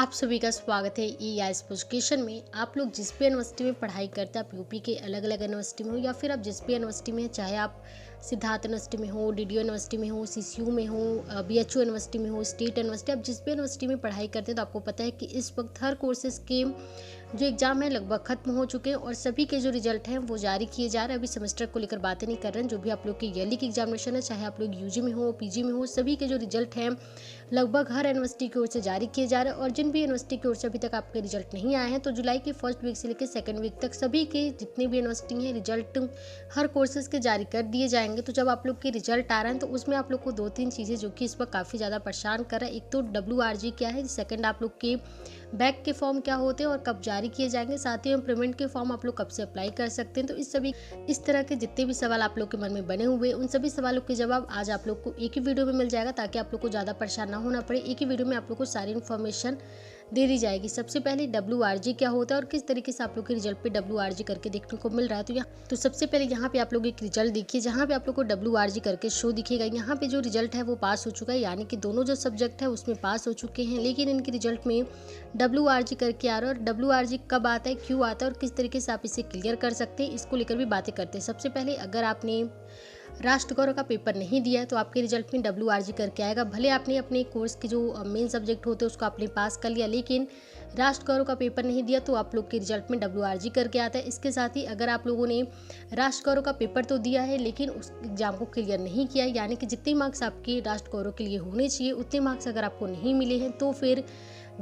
आप सभी का स्वागत है EIS एजुकेशन में। आप लोग जिस भी यूनिवर्सिटी में पढ़ाई करते हैं, आप यूपी के अलग अलग यूनिवर्सिटी में हो या फिर आप जिस भी यूनिवर्सिटी में, चाहे आप सिद्धार्थ यूनिवर्सिटी में हो, DDU यूनिवर्सिटी में हो, CCU में हो, BHU यूनिवर्सिटी में हो, स्टेट यूनिवर्सिटी, आप जिस भी यूनिवर्सिटी में पढ़ाई करते हैं तो आपको पता है कि इस वक्त हर कोर्सेज के जो एग्ज़ाम है लगभग खत्म हो चुके हैं और सभी के जो रिजल्ट हैं वो जारी किए जा रहे हैं। अभी सेमेस्टर को लेकर बातें नहीं कर रहे हैं, जो भी आप लोग की ईयरली की एग्जामिनेशन है, चाहे आप लोग UG में हो, PG में हो, सभी के जो रिजल्ट हैं लगभग हर यूनिवर्सिटी की ओर से जारी किए जा रहे हैं। और जिन भी यूनिवर्सिटी की ओर से अभी तक आपके रिजल्ट नहीं आए हैं तो जुलाई के फर्स्ट वीक से लेकर सेकंड वीक तक सभी के जितनी भी यूनिवर्सिटी हैं रिजल्ट हर कोर्सेज के जारी कर दिए जाएंगे। तो जब आप लोग के रिजल्ट आ रहे हैं तो उसमें आप लोग को 2-3 चीज़ें जो कि इस पर काफ़ी ज़्यादा परेशान कर रहा है। एक तो WRG क्या है, सेकंड आप लोग के बैक के फॉर्म क्या होते हैं और कब जारी किए जाएंगे, साथ ही में पेमेंट के फॉर्म आप लोग कब से अप्लाई कर सकते हैं। तो इस तरह के जितने भी सवाल आप लोग के मन में बने हुए उन सभी सवालों के जवाब आज आप लोग को एक ही वीडियो में मिल जाएगा, ताकि आप लोग को ज़्यादा परेशान ना होना पड़े। एक ही वीडियो में आप लोग को सारी इन्फॉर्मेशन दे दी जाएगी। सबसे पहले WRG क्या होता है और किस तरीके से आप लोग के रिजल्ट पे WRG करके देखने को मिल रहा है। तो सबसे पहले यहाँ पे आप लोग एक रिजल्ट देखिए, जहाँ पे आप लोग को WRG करके शो दिखेगा। यहाँ पे जो रिजल्ट है वो पास हो चुका है, यानी कि दोनों जो सब्जेक्ट है उसमें पास हो चुके हैं, लेकिन इनके रिजल्ट में WRG करके आ रहा है। और WRG कब आता है, क्यों आता है और किस तरीके से आप इसे क्लियर कर सकते हैं, इसको लेकर भी बातें करते हैं। सबसे पहले अगर आपने राष्ट्र गौरव का पेपर नहीं दिया है तो आपके रिजल्ट में WRG करके आएगा। भले आपने अपने कोर्स के जो मेन सब्जेक्ट होते हैं उसको आपने पास कर लिया, लेकिन राष्ट्र गौरव का पेपर नहीं दिया तो आप लोग के रिजल्ट में WRG करके आता है। इसके साथ ही अगर आप लोगों ने राष्ट्र गौरव का पेपर तो दिया है लेकिन उस एग्जाम को क्लियर नहीं किया, यानी कि जितने मार्क्स आपके राष्ट्र गौरव के लिए होने चाहिए उतने मार्क्स अगर आपको नहीं मिले हैं तो फिर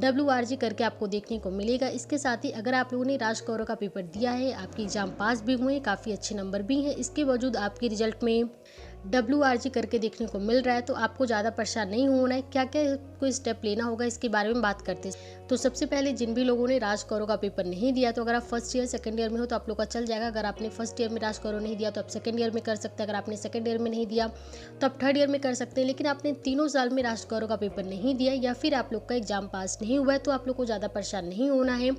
WRG करके आपको देखने को मिलेगा। इसके साथ ही अगर आप लोगों ने राष्ट्र गौरव का पेपर दिया है, आपके एग्जाम पास भी हुए, काफ़ी अच्छे नंबर भी हैं, इसके बावजूद आपके रिजल्ट में WRG करके देखने को मिल रहा है, तो आपको ज़्यादा परेशान नहीं होना है। क्या क्या कोई स्टेप लेना होगा इसके बारे में बात करते हैं। तो सबसे पहले जिन भी लोगों ने राष्ट्र गौरव का पेपर नहीं दिया, तो अगर आप फर्स्ट ईयर सेकंड ईयर में हो तो आप लोग का चल जाएगा। अगर आपने फर्स्ट ईयर में राष्ट्र गौरव नहीं दिया तो आप सेकंड ईयर में कर सकते हैं। अगर आपने सेकंड ईयर में नहीं दिया तो आप थर्ड ईयर में कर सकते हैं। लेकिन आपने तीनों साल में राष्ट्र गौरव का पेपर नहीं दिया या फिर आप लोग का एग्जाम पास नहीं हुआ है तो आप लोग को ज़्यादा परेशान नहीं होना है।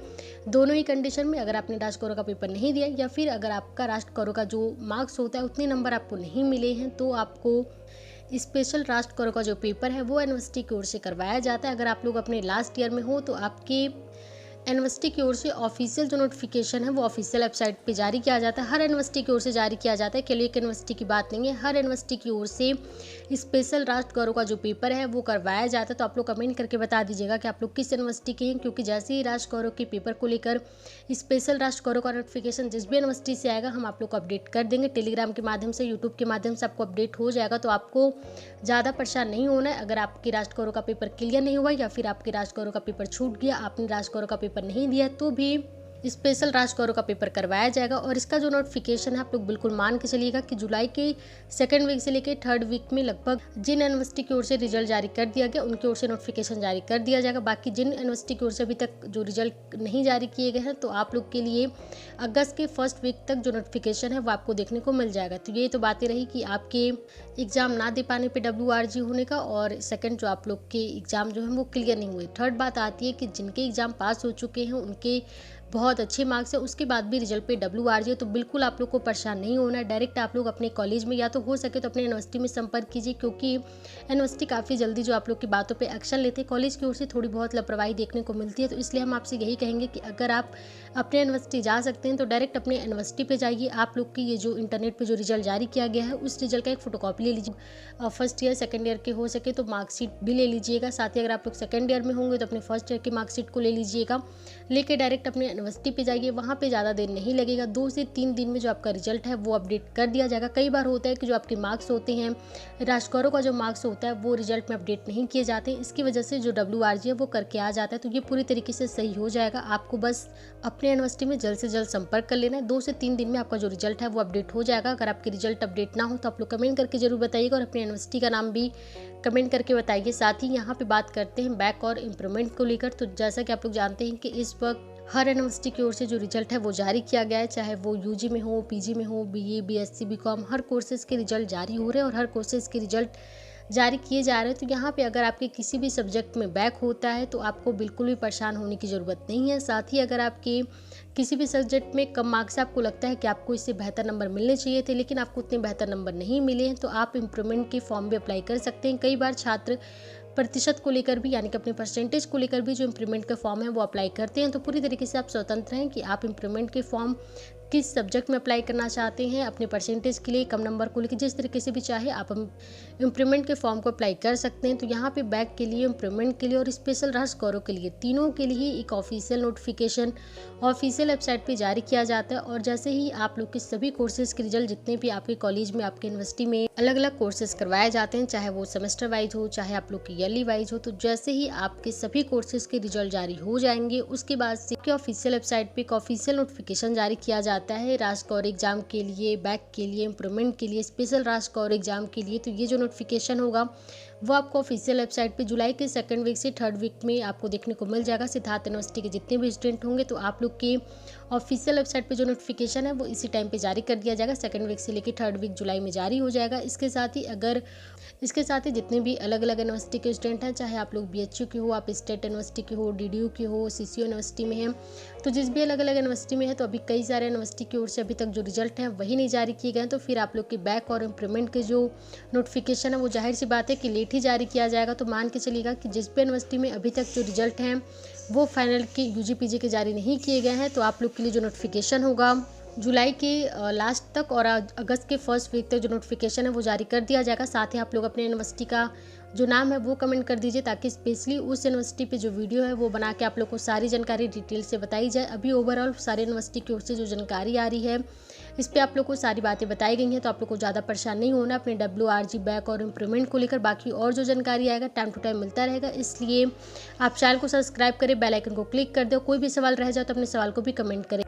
दोनों ही कंडीशन में, अगर आपने राष्ट्र गौरव का पेपर नहीं दिया या फिर अगर आपका राष्ट्र गौरव का जो मार्क्स होता है उतने नंबर आपको नहीं मिले हैं, तो आपको स्पेशल राष्ट्र गौरव का जो पेपर है वो यूनिवर्सिटी की ओर से करवाया जाता है। अगर आप लोग अपने लास्ट ईयर में हो तो आपके यूनिवर्सिटी की ओर से ऑफिशियल जो नोटिफिकेशन है वो ऑफिशियल वेबसाइट पे जारी किया जाता है। हर यूनिवर्सिटी की ओर से जारी किया जाता है, केवल एक यूनिवर्सिटी की बात नहीं है। हर यूनिवर्सिटी की ओर से स्पेशल राष्ट्र गौरव का जो पेपर है वो करवाया जाता है। तो आप लोग कमेंट करके बता दीजिएगा कि आप लोग किस यूनिवर्सिटी के हैं, क्योंकि जैसे ही राष्ट्र गौरव के पेपर को लेकर स्पेशल राष्ट्र गौरव का नोटिफिकेशन जिस भी यूनिवर्सिटी से आएगा हम आप लोग को अपडेट कर देंगे। टेलीग्राम के माध्यम से, यूट्यूब के माध्यम से आपको अपडेट हो जाएगा, तो आपको ज़्यादा परेशान नहीं होना है। अगर आपके राष्ट्र गौरव का पेपर क्लियर नहीं हुआ या फिर आपके राष्ट्र गौरव का पेपर छूट गया, आपने राष्ट्र गौरव का पेपर नहीं दिया, तो भी स्पेशल राष्ट्र गौरव का पेपर करवाया जाएगा। और इसका जो नोटिफिकेशन है आप लोग बिल्कुल मान के चलिएगा कि जुलाई के सेकंड वीक से लेकर थर्ड वीक में लगभग जिन यूनिवर्सिटी की ओर से रिजल्ट जारी कर दिया गया उनकी ओर से नोटिफिकेशन जारी कर दिया जाएगा। बाकी जिन यूनिवर्सिटी की ओर से अभी तक जो रिजल्ट नहीं जारी किए गए हैं तो आप लोग के लिए अगस्त के फर्स्ट वीक तक जो नोटिफिकेशन है वो आपको देखने को मिल जाएगा। तो ये तो बातें रही कि आपके एग्जाम ना दे पाने पे WRG होने का, और सेकंड जो आप लोग के एग्जाम जो है वो क्लियर नहीं हुए। थर्ड बात आती है कि जिनके एग्जाम पास हो चुके हैं, उनके बहुत अच्छे मार्क्स है, उसके बाद भी रिजल्ट पे WRG है, तो बिल्कुल आप लोग को परेशान नहीं होना है। डायरेक्ट आप लोग अपने कॉलेज में या तो हो सके तो अपने यूनिवर्सिटी में संपर्क कीजिए, क्योंकि यूनिवर्सिटी काफ़ी जल्दी जो आप लोग की बातों पे एक्शन लेते हैं। कॉलेज की ओर से थोड़ी बहुत लापरवाही देखने को मिलती है, तो इसलिए हम आपसे यही कहेंगे कि अगर आप अपने यूनिवर्सिटी जा सकते हैं तो डायरेक्ट अपने यूनिवर्सिटी पे जाइए। आप लोग की ये जो इंटरनेट पे जो रिजल्ट जारी किया गया है उस रिजल्ट का एक फोटोकॉपी ले लीजिए। फर्स्ट ईयर सेकंड ईयर के हो सके तो मार्कशीट भी ले लीजिएगा। साथ ही अगर आप लोग सेकंड ईयर में होंगे तो अपने फर्स्ट ईयर की मार्कशीट को ले लीजिएगा, लेके डायरेक्ट अपने यूनिवर्सिटी पे जाइए। वहाँ पे ज़्यादा देर नहीं लगेगा, 2 से 3 दिन में जो आपका रिजल्ट है वो अपडेट कर दिया जाएगा। कई बार होता है कि जो आपके मार्क्स होते हैं, राष्ट्र गौरव का जो मार्क्स होता है वो रिजल्ट में अपडेट नहीं किए जाते, इसकी वजह से जो WRG है वो करके आ जाता है। तो ये पूरी तरीके से सही हो जाएगा। आपको बस अपने यूनिवर्सिटी में जल्द से जल्द संपर्क कर लेना है। 2 से 3 दिन में आपका जो रिजल्ट है वो अपडेट हो जाएगा। अगर आपके रिजल्ट अपडेट ना हो तो आप लोग कमेंट करके जरूर बताइएगा, और अपने यूनिवर्सिटी का नाम भी कमेंट करके बताइए। साथ ही यहाँ पे बात करते हैं बैक और इम्प्रूवमेंट को लेकर। तो जैसा कि आप लोग जानते हैं कि इस वक्त हर यूनिवर्सिटी की ओर से जो रिजल्ट है वो जारी किया गया है, चाहे वो UG में हो, PG में हो, BA, BSc, BCom, हर कोर्सेज के रिजल्ट जारी हो रहे हैं और हर कोर्सेज के रिजल्ट जारी किए जा रहे हैं। तो यहाँ पे अगर आपके किसी भी सब्जेक्ट में बैक होता है तो आपको बिल्कुल भी परेशान होने की ज़रूरत नहीं है। साथ ही अगर आपके किसी भी सब्जेक्ट में कम मार्क्स आपको लगता है कि आपको इससे बेहतर नंबर मिलने चाहिए थे लेकिन आपको उतने बेहतर नंबर नहीं मिले हैं, तो आप इम्प्रूवमेंट के फॉर्म भी अप्लाई कर सकते हैं। कई बार छात्र प्रतिशत को लेकर भी यानी कि अपने परसेंटेज को लेकर भी जो इंप्रूवमेंट के फॉर्म है वो अप्लाई करते हैं। तो पूरी तरीके से आप स्वतंत्र हैं कि आप इंप्रूवमेंट के फॉर्म किस सब्जेक्ट में अप्लाई करना चाहते हैं, अपने परसेंटेज के लिए, कम नंबर को लेकर, जिस तरीके से भी चाहे आप इंप्रूवमेंट के फॉर्म को अप्लाई कर सकते हैं। तो यहाँ पे बैक के लिए, इंप्रूवमेंट के लिए और स्पेशल रहा स्कोरों के लिए, तीनों के लिए एक ऑफिशियल नोटिफिकेशन ऑफिशियल वेबसाइट पे जारी किया जाता है। और जैसे ही आप लोग के सभी कोर्सेज के रिजल्ट, जितने भी आपके कॉलेज में, आपके यूनिवर्सिटी में अलग अलग कोर्सेज करवाए जाते हैं, चाहे वो सेमेस्टर वाइज हो, चाहे आप लोग की ईयरली वाइज हो, तो जैसे ही आपके सभी कोर्सेज के रिजल्ट जारी हो जाएंगे, उसके बाद से ऑफिशियल वेबसाइट पे एक ऑफिशियल नोटिफिकेशन जारी किया जाता है रास्क और एग्जाम के लिए, बैक के लिए, इंप्रूवमेंट के लिए, स्पेशल रास्क और एग्जाम के लिए। तो ये जो नोटिफिकेशन होगा वो आपको ऑफिशियल वेबसाइट पे जुलाई के 2nd वीक से 3rd वीक में आपको देखने को मिल जाएगा। सिद्धार्थ यूनिवर्सिटी के जितने भी स्टूडेंट होंगे तो आप लोग के ऑफिशियल वेबसाइट पे जो नोटिफिकेशन है वो इसी टाइम पे जारी कर दिया जाएगा। 2nd वीक से लेकर 3rd वीक जुलाई में जारी हो जाएगा। इसके साथ ही जितने भी अलग अलग यूनिवर्सिटी के स्टूडेंट हैं, चाहे आप लोग BHU के हो, आप स्टेट यूनिवर्सिटी के हो, DDU के हो, CCU यूनिवर्सिटी में हैं, तो जिस भी अलग अलग यूनिवर्सिटी में है, तो अभी कई सारे यूनिवर्सिटी की ओर से अभी तक जो रिजल्ट हैं वही नहीं जारी किए गए, तो फिर आप लोग के बैक और इंप्रूवमेंट के जो नोटिफिकेशन है वो जाहिर सी बात है कि लेट ही जारी किया जाएगा। तो मान के चलिएगा कि जिस भी यूनिवर्सिटी में अभी तक जो रिजल्ट हैं वो फाइनल के UG PG के जारी नहीं किए गए हैं, तो आप लोग के लिए जो नोटिफिकेशन होगा जुलाई के लास्ट तक और अगस्त के 1st वीक तक जो नोटिफिकेशन है वो जारी कर दिया जाएगा। साथ ही आप लोग अपने यूनिवर्सिटी का जो नाम है वो कमेंट कर दीजिए, ताकि स्पेशली उस यूनिवर्सिटी पे जो वीडियो है वो बना के आप लोग को सारी जानकारी डिटेल से बताई जाए। अभी ओवरऑल सारे यूनिवर्सिटी की ओर से जो जानकारी आ रही है इस पर आप लोग को सारी बातें बताई गई हैं, तो आप लोग को ज़्यादा परेशान नहीं होना अपने WRG बैक और इंप्रूवमेंट को लेकर। बाकी और जो जानकारी आएगा टाइम टू टाइम मिलता रहेगा, इसलिए आप चैनल को सब्सक्राइब करें, बेल आइकन को क्लिक कर दो। कोई भी सवाल रह जाए तो अपने सवाल को भी कमेंट करें।